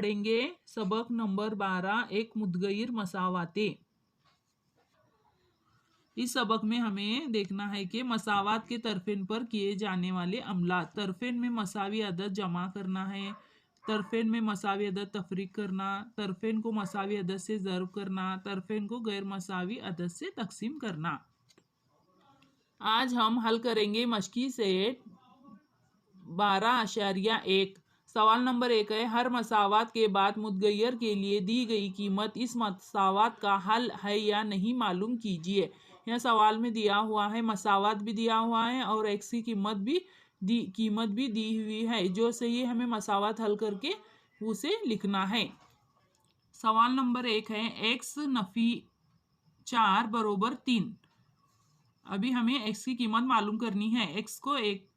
पढ़ेंगे सबक नंबर 12 एक मुदगैर मसावाते। इस सबक में हमें देखना है कि मसावात के तरफेन पर किए जाने वाले अमलात। तरफेन में मसावी अदद जमा करना है, तरफेन में मसावी अदद तफरीक करना, तरफेन को मसावी अदद से ज़र्ब करना, तरफेन को गैर मसावी अदद से तकसीम करना। आज हम हल करेंगे मशकी सेट 12.1। सवाल नंबर 1 है, हर मसावात के बाद मुदगैर के लिए दी गई कीमत इस मसावात का हल है या नहीं मालूम कीजिए। यह सवाल में दिया हुआ है, मसावात भी दिया हुआ है और एक्स की कीमत भी दी हुई है। जो सही हमें मसावात हल करके उसे लिखना है। सवाल नंबर 1 है, एक्स नफी 4 बरोबर 3। अभी हमें एक्स की कीमत मालूम करनी है। एक्स को एक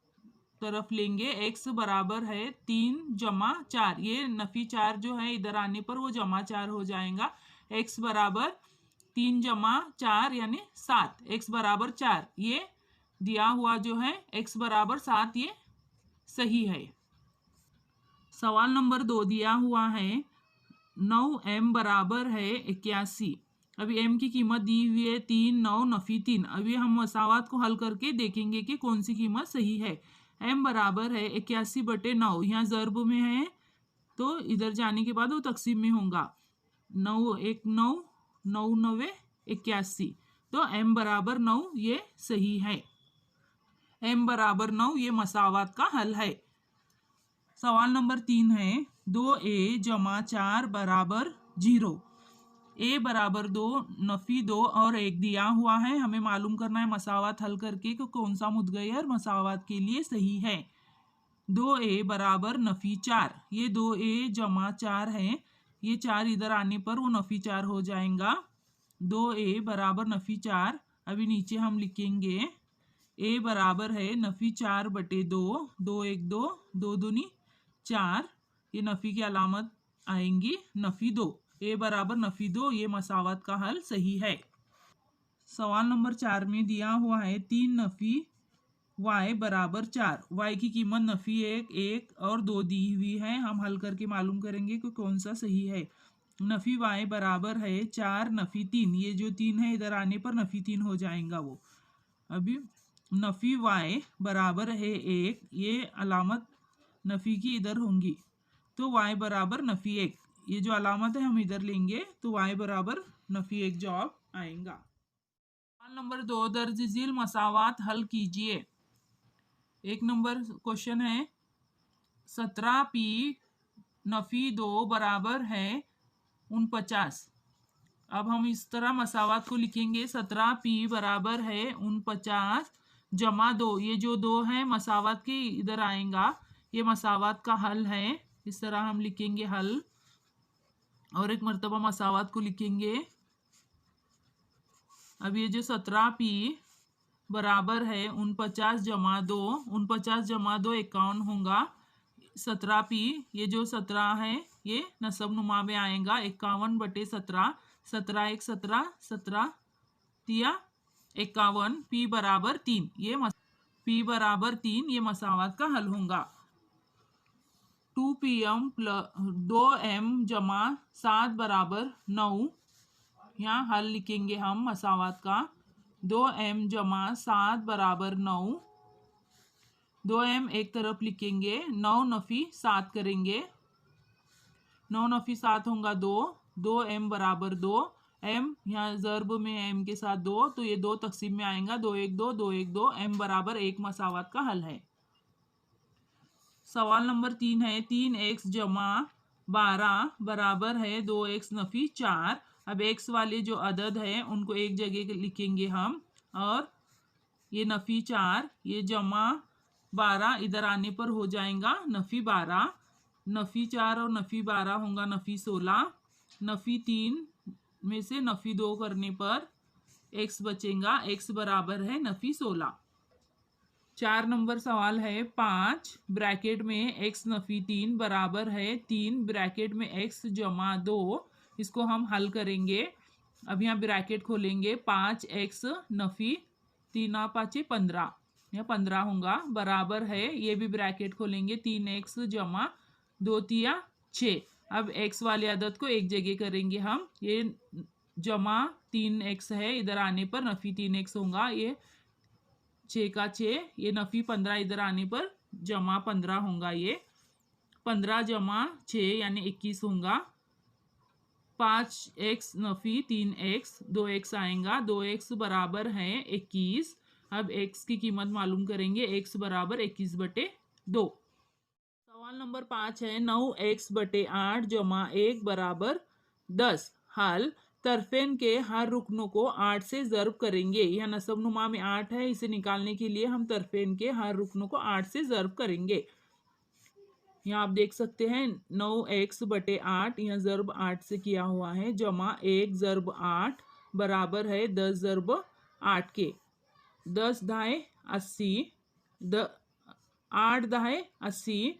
तरफ लेंगे, एक्स बराबर है 3 जमा 4। ये नफी 4 जो है इधर आने पर वो जमा 4 हो जाएगा। एक्स बराबर 3 जमा 4 यानी 7। एक्स बराबर 4 ये दिया हुआ जो है, एक्स बराबर 7 ये सही है। सवाल नंबर 2 दिया हुआ है, 9m बराबर है 81। अभी m की कीमत दी हुई है 3, 9 नफी 3। अभी हम मसावात को हल करके देखेंगे कि कौन सी कीमत सही है। m बराबर है 81/9। यहाँ ज़र्ब में है तो इधर जाने के बाद वो तकसीम में होगा। 9 1 9 9 9 81। तो m बराबर 9 ये सही है। m बराबर 9 ये मसावात का हल है। सवाल नंबर 3 है, 2a जमा 4 बराबर 0। a बराबर 2 नफी 2 और 1 दिया हुआ है। हमें मालूम करना है मसावात हल करके कि कौन सा मुदगैर मसावात के लिए सही है। 2a बराबर नफी 4। ये 2a जमा 4 है, ये 4 इधर आने पर वो नफी 4 हो जाएगा। 2a बराबर नफी 4। अभी नीचे हम लिखेंगे a बराबर है नफी 4/2। 2 1 2 2 दूनी 4। ये नफी की अलामत आएंगी नफी 2। a बराबर नफी 2 ये मसावत का हल सही है। सवाल नंबर 4 में दिया हुआ है, 3 नफी y बराबर 4। y की कीमत नफी 1 1 और 2 दी हुई है। हम हल करके मालूम करेंगे कि कौन सा सही है। नफी y बराबर है 4 नफी 3। ये जो 3 है इधर आने पर नफी 3 हो जाएगा वो। अभी नफी y बराबर है 1। ये अलामत नफी की इधर होंगी तो y बराबर नफी 1। ये जो अलामत है हम इधर लेंगे तो y बराबर नफी 1 जवाब आएगा। सवाल नंबर 2 दर्ज झील मसावात हल कीजिए। 1 नंबर क्वेश्चन है, 17p नफी 2 बराबर है 49। अब हम इस तरह मसावात को लिखेंगे, 17p बराबर है 49 जमा 2। ये जो 2 है मसावात के इधर आएगा, ये मसावात का हल है। इस तरह हम लिखेंगे हल और एक मरतबा मसावात को लिखेंगे। अब ये जो 17p बराबर है 49 जमा 2। 49 जमा 2 51 होगा। 17p ये जो 17 है ये नसब नुमा में आएगा। 51/17। 17 1 17 17 तिया 51। p बराबर 3 ये p बराबर 3 ये मसावत का हल होगा। 2pm + 2m जमा 7 बराबर 9। यहाँ हल लिखेंगे हम मसावत का। 2m जमा 7 बराबर 9। 2m एक तरफ लिखेंगे, 9 नफी 7 करेंगे। 9 नफी 7 होगा 2। 2m बराबर 2। m यहाँ ज़र्ब में m के साथ 2 तो ये 2 तकसीम में आएगा। 2 1 2 2 1 2 m बराबर 1 मसावत का हल है। सवाल नंबर 3 है, 3x जमा 12 बराबर है 2x नफी 4। अब x वाले जो अदद है उनको एक जगह लिखेंगे हम और ये नफी 4 ये जमा 12 इधर आने पर हो जाएगा नफी 12। नफी 4 और नफी 12 होगा नफी 16। नफी 3 में से नफी 2 करने पर x बचेगा। x बराबर है नफी 16। 4 नंबर सवाल है, 5 ब्रैकेट में x नफी 3 बराबर है 3 ब्रैकेट में x जमा 2। इसको हम हल करेंगे। अब यहाँ ब्रैकेट खोलेंगे। 5x नफी 3 5 15 यह 15 होगा बराबर है, ये भी ब्रैकेट खोलेंगे 3x जमा 2 तिया 6। अब x वाले अदद को एक जगह करेंगे हम। ये जमा 3x है, इधर आने पर नफी 3x होगा। ये 6 का 6, ये नफी 15 इधर आने पर जमा 15 होगा। ये 15 जमा 6 यानी 21 होगा। 5x नफी 3x, 2x आएगा। 2x बराबर है 21। अब x की कीमत मालूम करेंगे। x बराबर 21/2। सवाल नंबर 5 है 9x/8 जमा 1 बराबर 10। हल तरफेन के हर रुकनों को 8 से ज़र्ब करेंगे। यह नसबनुमा में 8 है, इसे निकालने के लिए हम तरफेन के हर रुकनों को 8 से ज़र्ब करेंगे। यहाँ आप देख सकते हैं 9x/8, यह ज़र्ब 8 से किया हुआ है, जमा 1 ज़र्ब 8 बराबर है 10 ज़र्ब 8 के। 10 दाएँ 80, 8 दाएँ 80,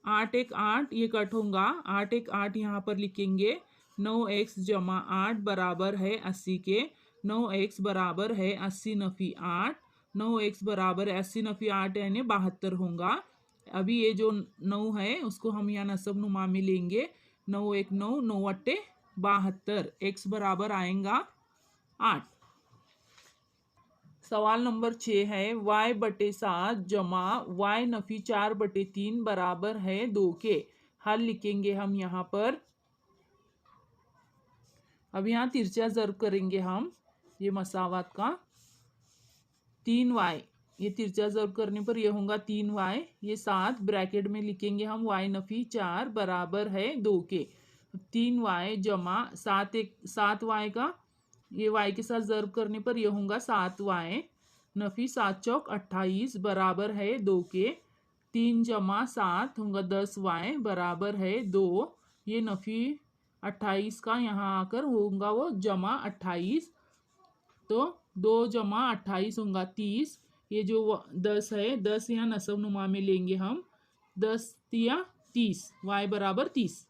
8 एक 8, ये कट होगा। 8 एक 8 यहाँ पर लिखेंगे। 9x जमा 8 बराबर है 80 के। 9x बराबर है 80 नफी 8। 9x बराबर है 80 नफी 8 यानी 72 होगा। अभी ये जो 9 है उसको हम यहाँ नसब नुमा में लेंगे। 9 एक 9, 9 अट्टे 72। x बराबर आएगा 8। सवाल नंबर 6 है y/7 जमा y नफी 4/3 बराबर है 2 के। हल लिखेंगे हम यहाँ पर। अब यहाँ तिरछा ज़र्ब करेंगे हम, ये मसावत का। 3y, ये तिरछा ज़र्ब करने पर ये होगा 3y। ये 7 ब्रैकेट में लिखेंगे हम। y नफी 4 बराबर है 2 के। 3y जमा 7y का, ये y के साथ ज़र्ब करने पर यह होगा 7y नफी 7 चौक 28 बराबर है 2 के। 3 जमा 7 होगा 10y बराबर है 2। ये नफी 28 का यहाँ आकर होगा वो जमा 28, तो 2 जमा 28 होगा 30। ये जो 10 है, 10 यहाँ नसब नुमा में लेंगे हम। 10 या 30, y बराबर 30।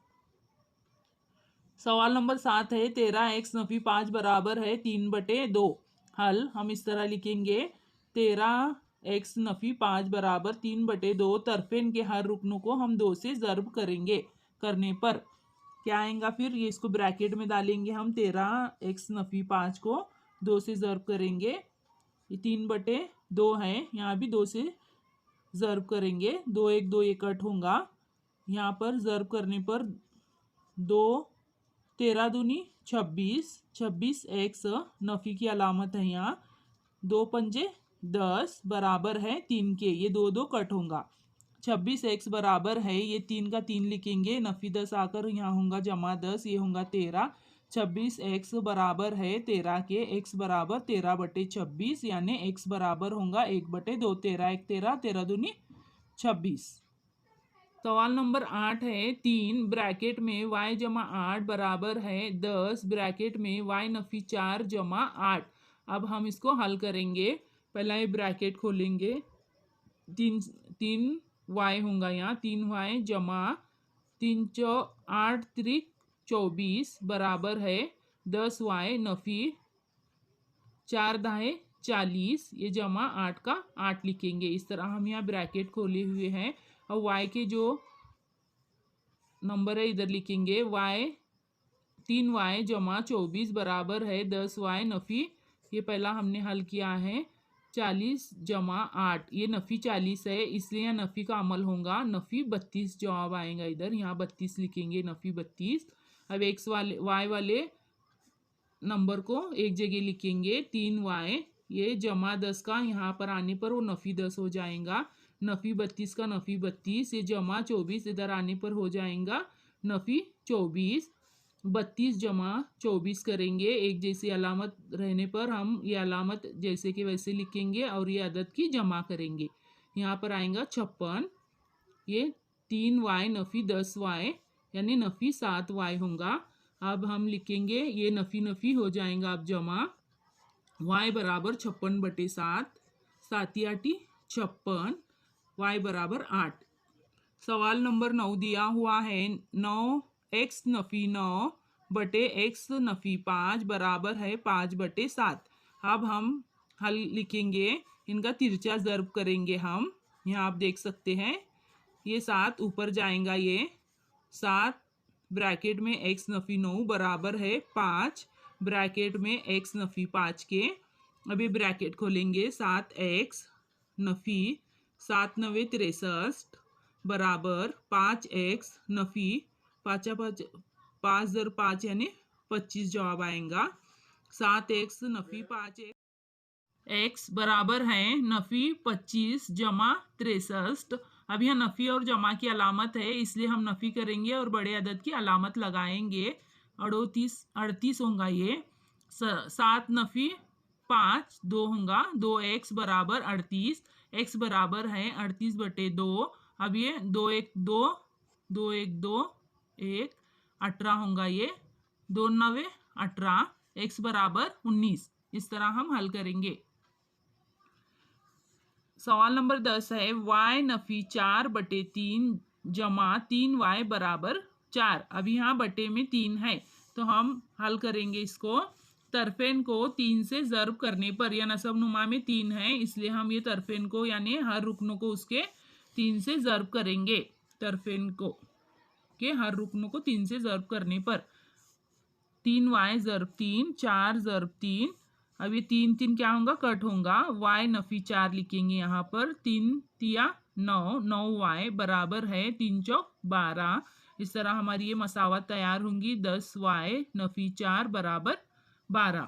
सवाल नंबर 7 है 13x नफी 5 बराबर है 3/2। हल हम इस तरह लिखेंगे। 13x नफी 5 बराबर 3/2। तरफेन के हर रुकनों को हम 2 से ज़र्ब करेंगे। करने पर क्या आएगा फिर, ये इसको ब्रैकेट में डालेंगे हम। 13x नफी 5 को 2 से ज़र्ब करेंगे। ये 3/2 है, यहाँ भी 2 से ज़र्ब करेंगे। 2 एक 2 ये कट होगा। यहाँ पर ज़र्ब करने पर 2 13 दूनी 26, 26x नफी की अलामत है यहाँ। 2 पंजे 10 बराबर है 3 के। ये 2 2 कट होगा। 26x बराबर है, ये 3 का 3 लिखेंगे। नफी 10 आकर यहाँ होगा जमा 10, ये होगा 13। 26x बराबर है 13 के। x बराबर 13/26 यानी x बराबर होगा 1/2। 13 एक 13, 13 दूनी 26। सवाल नंबर 8 है 3 ब्रैकेट में y जमा 8 बराबर है 10 ब्रैकेट में y नफी 4 जमा 8। अब हम इसको हल करेंगे। पहला ये ब्रैकेट खोलेंगे। 3 y होगा यहाँ। 3y जमा 3 8 त्रिक 24 बराबर है 10y नफी 4 दाएँ 40, ये जमा 8 का 8 लिखेंगे। इस तरह हम यहाँ ब्रैकेट खोले हुए हैं। और y के जो नंबर है इधर लिखेंगे। y 3y जमा 24 बराबर है 10y नफी, ये पहला हमने हल किया है, 40 जमा 8। ये नफी 40 है, इसलिए यहाँ नफी का अमल होगा। नफी 32 जवाब आएगा इधर। यहाँ 32 लिखेंगे, नफी 32। अब x वाले y वाले नंबर को एक जगह लिखेंगे। 3y, ये जमा 10 का यहाँ पर आने पर वो नफी 10 हो जाएगा। नफी 32 का नफी 32, ये जमा 24 इधर आने पर हो जाएगा नफी 24। 32 जमा 24 करेंगे। एक जैसी अलामत रहने पर हम ये अलामत जैसे कि वैसे लिखेंगे और ये अदद की जमा करेंगे। यहाँ पर आएगा 56। ये 3y नफी 10y यानी नफी 7y होगा। अब हम लिखेंगे, ये नफी नफी हो जाएगा अब जमा। y बराबर 56/7, 7 8 56, y बराबर 8। सवाल नंबर 9 दिया हुआ है 9x नफी 9/x नफी 5 बराबर है 5/7। अब हम हल लिखेंगे, इनका तिरछा ज़र्ब करेंगे हम। यहाँ आप देख सकते हैं, ये 7 ऊपर जाएगा, ये 7 ब्रैकेट में x नफी 9 बराबर है 5 ब्रैकेट में x नफी 5 के। अभी ब्रैकेट खोलेंगे 7x नफी 7 9 63 बराबर 5x नफी 5 5 दर 5 यानी 25 जवाब आएगा। 7x नफी 5 x बराबर है नफी 25 जमा 63। अब यह नफी और जमा की अलामत है इसलिए हम नफी करेंगे और बड़े अदद की अलामत लगाएंगे। 38 होगा ये। 7 नफी 5 2 होगा 2x बराबर 38। x बराबर है 38 बटे 2। अब ये 2 1 2 2 1 2 1 18 होगा ये 2 9 18 x बराबर 19। इस तरह हम हल करेंगे। सवाल नंबर 10 है y नफी 4 बटे 3 जमा 3y बराबर 4। अब यहाँ बटे में 3 है तो हम हल करेंगे इसको। तरफेन को 3 से ज़र्ब करने पर यह नसब नुमा में 3 है इसलिए हम ये तरफेन को यानी हर रुकनों को उसके 3 से ज़र्ब करेंगे। तरफेन को के हर रुकनों को 3 से ज़र्ब करने पर 3y ज़र्ब 3 4 ज़र्ब 3। अब ये 3 3 क्या होगा कट होगा। y नफी 4 लिखेंगे यहाँ पर 3 तिया 9 9y बराबर है 3 चौक 12। इस तरह हमारी ये मसावत तैयार होंगी। 10y नफी 4 बराबर 12।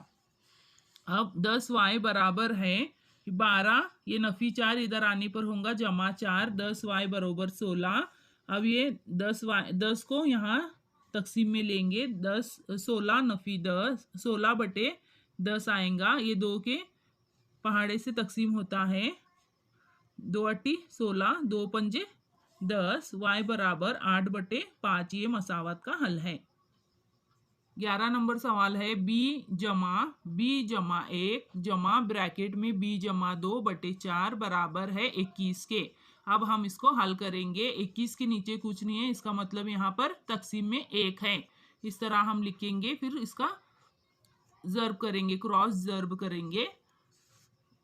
अब 10y बराबर है 12 ये नफी 4 इधर आने पर होगा जमा 4 10y बराबर 16। अब ये 10 को यहाँ तकसीम में लेंगे 10 16 नफी 10 16 बटे 10 आएगा। ये 2 के पहाड़े से तकसीम होता है 2 अट्टी 16 2 पंजे 10 y बराबर 8 बटे 5। ये मसावत का हल है। 11 नंबर सवाल है b जमा 1 जमा ब्रैकेट में b जमा 2 बटे 4 बराबर है 21 के। अब हम इसको हल करेंगे। 21 के नीचे कुछ नहीं है इसका मतलब यहाँ पर तकसीम में 1 है। इस तरह हम लिखेंगे फिर इसका ज़र्ब करेंगे क्रॉस ज़र्ब करेंगे।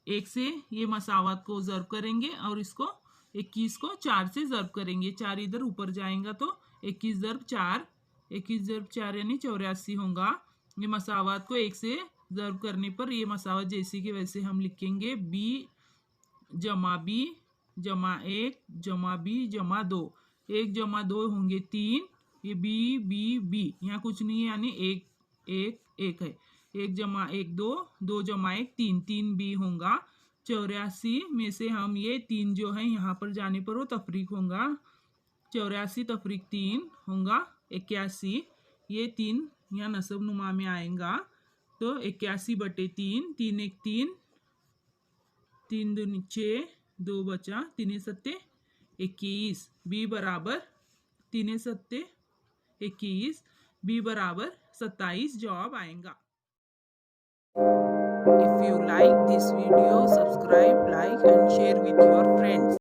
1 से ये मसावत को ज़र्ब करेंगे और इसको 21 को 4 से ज़र्ब करेंगे। 4 इधर ऊपर जाएगा तो 21 ज़र्ब 4 21 ज़र्ब 4 यानी 84 होगा। ये मसावत को 1 से ज़र्ब करने पर ये मसावत जैसी कि वैसे हम लिखेंगे b जमा 1 जमा b जमा 2 1 जमा 2 होंगे 3। ये b यहाँ कुछ नहीं है यानी 1 है। 1 जमा 1 2 2 जमा 1 3 3 b होगा। 84 में से हम ये 3 जो है यहाँ पर जाने पर वो तफरीक होगा। 84 तफरीक 3 होगा 81। ये 3 यहाँ नसब नुमा में आएगा तो 81 बटे 3 3 1 3 3 2 6 2 बचा 3 7 21 b बराबर 3 7 21 b बराबर 27 जवाब आएगा। If you like this video, subscribe, like and share with your friends.